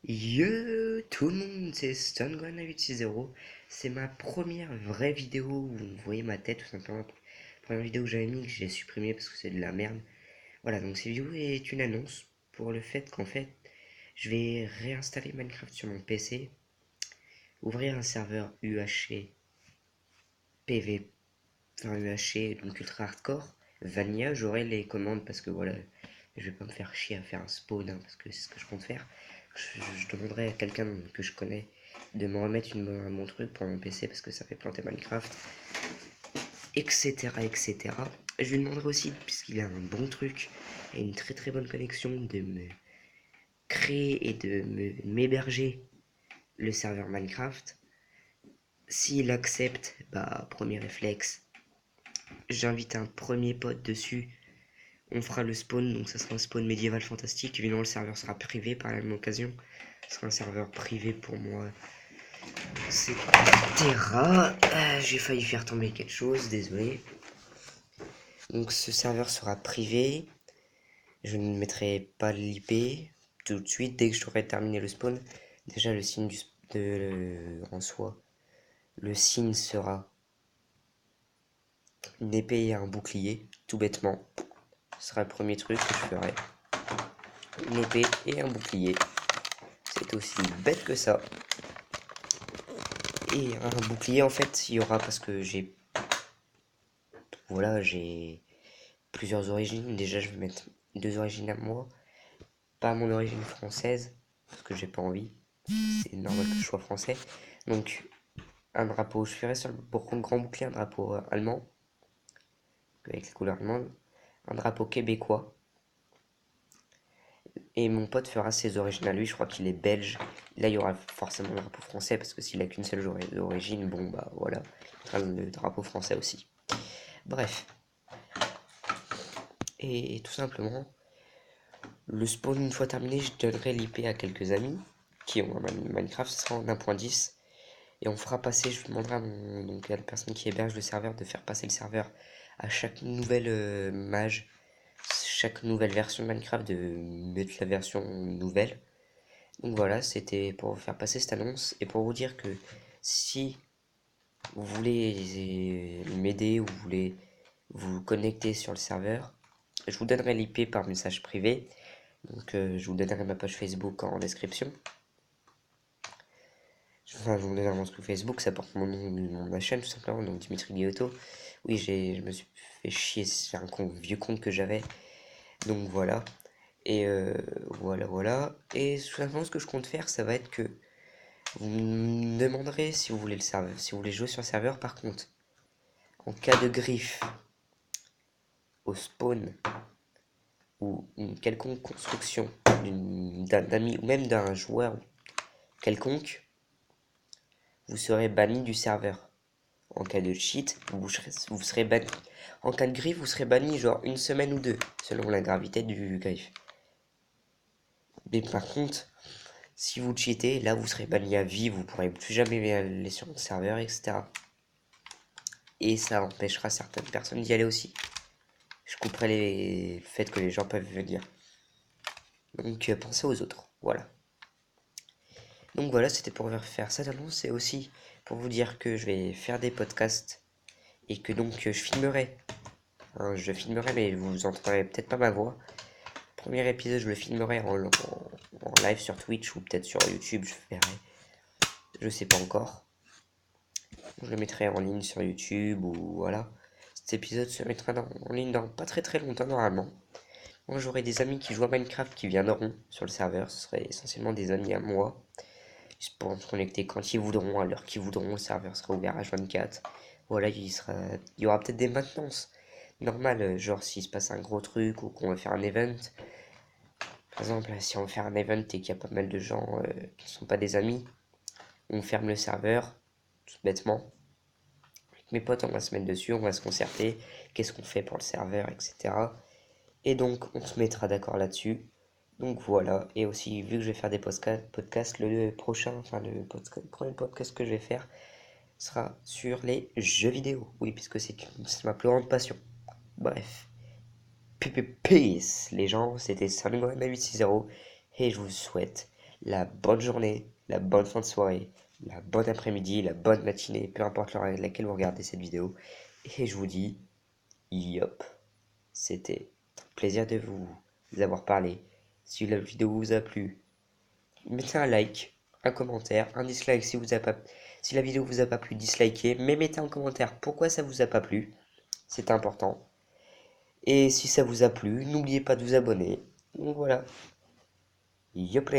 Yo tout le monde, c'est StunGuan860. C'est ma première vraie vidéo où vous voyez ma tête tout simplement. Première vidéo que j'avais mis que j'ai supprimée parce que c'est de la merde. Voilà, donc cette vidéo est une annonce pour le fait qu'en fait je vais réinstaller Minecraft sur mon PC, ouvrir un serveur UHC PV, enfin UHC donc ultra hardcore. Vanilla, j'aurai les commandes parce que voilà, je vais pas me faire chier à faire un spawn parce que c'est ce que je compte faire. Je demanderai à quelqu'un que je connais de me remettre mon truc pour mon PC parce que ça fait planter Minecraft, etc. etc. Je lui demanderai aussi, puisqu'il a un bon truc et une très très bonne connexion, de me créer et de m'héberger le serveur Minecraft. S'il accepte, bah premier réflexe, j'invite un premier pote dessus. On fera le spawn, donc ça sera un spawn médiéval fantastique. Évidemment, le serveur sera privé par la même occasion. Ce sera un serveur privé pour moi, etc. J'ai failli faire tomber quelque chose, désolé. Donc ce serveur sera privé. Je ne mettrai pas l'IP tout de suite dès que j'aurai terminé le spawn. Déjà le signe en soi, le signe sera une épée et un bouclier, tout bêtement. Ce sera le premier truc que je ferai. Une épée et un bouclier. C'est aussi bête que ça. Et un bouclier en fait, il y aura parce que j'ai plusieurs origines. Déjà, je vais mettre deux origines à moi, pas mon origine française parce que j'ai pas envie. C'est normal que je sois français. Donc un drapeau, je ferai sur le grand bouclier un drapeau allemand avec les couleurs allemandes, un drapeau québécois. Et mon pote fera ses origines à lui, je crois qu'il est belge. Là, il y aura forcément le drapeau français parce que s'il a qu'une seule origine, bon bah voilà, il fera le drapeau français aussi. Bref, et tout simplement, le spawn une fois terminé, je donnerai l'IP à quelques amis qui ont un Minecraft, ce sera en 1.10. Et on fera passer, je demanderai donc à la personne qui héberge le serveur de faire passer le serveur à chaque nouvelle mage, chaque nouvelle version de Minecraft, de mettre la version nouvelle. Donc voilà, c'était pour vous faire passer cette annonce et pour vous dire que si vous voulez m'aider ou vous voulez vous connecter sur le serveur, je vous donnerai l'IP par message privé. Donc je vous donnerai ma page Facebook en description. Enfin, je vous donnerai mon truc Facebook, ça porte mon nom de ma chaîne tout simplement, donc Dimitri Guillotot. Oui, je me suis fait chier, c'est un vieux compte que j'avais. Donc voilà. Et voilà. Et tout simplement, ce que je compte faire, ça va être que vous me demanderez si vous voulez le serveur, si vous voulez jouer sur le serveur. Par contre, en cas de griffe au spawn ou une quelconque construction d'un ami ou même d'un joueur quelconque, vous serez banni du serveur. En cas de cheat, vous serez banni. En cas de griffe, vous serez banni genre une semaine ou deux, selon la gravité du griffe. Mais par contre, si vous cheatez, là vous serez banni à vie, vous pourrez plus jamais aller sur le serveur, etc. Et ça empêchera certaines personnes d'y aller aussi. Je couperai le fait que les gens peuvent venir. Donc pensez aux autres, voilà. Donc voilà, c'était pour vous faire cette annonce et aussi pour vous dire que je vais faire des podcasts et que donc je filmerai. Hein, je filmerai mais vous entendrez peut-être pas ma voix. Premier épisode, je le filmerai en live sur Twitch ou peut-être sur YouTube, je verrai. Je sais pas encore. Je le mettrai en ligne sur YouTube ou voilà. Cet épisode se mettra en ligne dans pas très très longtemps normalement. Moi j'aurai des amis qui jouent à Minecraft qui viendront sur le serveur. Ce serait essentiellement des amis à moi. Ils pourront se connecter quand ils voudront, à l'heure qu'ils voudront. Le serveur sera ouvert H24. Voilà, il y aura peut-être des maintenances normales, genre s'il se passe un gros truc ou qu'on veut faire un event. Par exemple, si on veut faire un event et qu'il y a pas mal de gens qui ne sont pas des amis, on ferme le serveur, tout bêtement. Avec mes potes, on va se mettre dessus, on va se concerter, qu'est-ce qu'on fait pour le serveur, etc. Et donc, on se mettra d'accord là-dessus. Donc voilà, et aussi, vu que je vais faire des podcasts, le prochain, enfin le premier podcast que je vais faire sera sur les jeux vidéo. Oui, puisque c'est ma plus grande passion. Bref. Peace, les gens, c'était Salut 860 et je vous souhaite la bonne journée, la bonne fin de soirée, la bonne après-midi, la bonne matinée, peu importe l'heure à laquelle vous regardez cette vidéo. Et je vous dis, yop, c'était un plaisir de vous avoir parlé. Si la vidéo vous a plu, mettez un like, un commentaire, un dislike si vous a pas, si la vidéo vous a pas plu, dislikez, mais mettez un commentaire pourquoi ça vous a pas plu, c'est important. Et si ça vous a plu, n'oubliez pas de vous abonner. Donc voilà, yop.